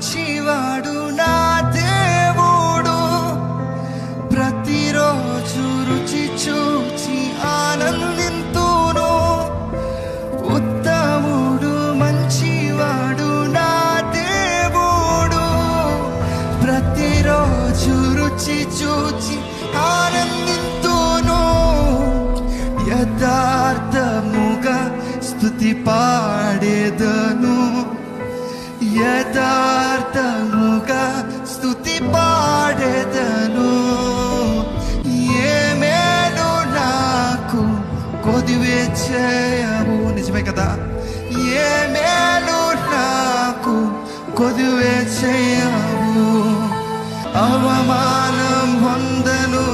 మంచివాడు నా దేవుడు, ప్రతిరోజు రుచి చూచి ఆనందింతును. ఉత్తముడు మంచివాడు నా దేవుడు, ప్రతిరోజు రుచి చూచి ఆనందింతును. యథార్థముగా స్తుతి పాడేదను, యథార్థముగా స్తుతి పాడేదను. ఏ మేలు నాకు కొదివే చేయవు. నిజమే కదా, ఏ మేలు నాకు కొదివే చేయవు. అవమానం పొందను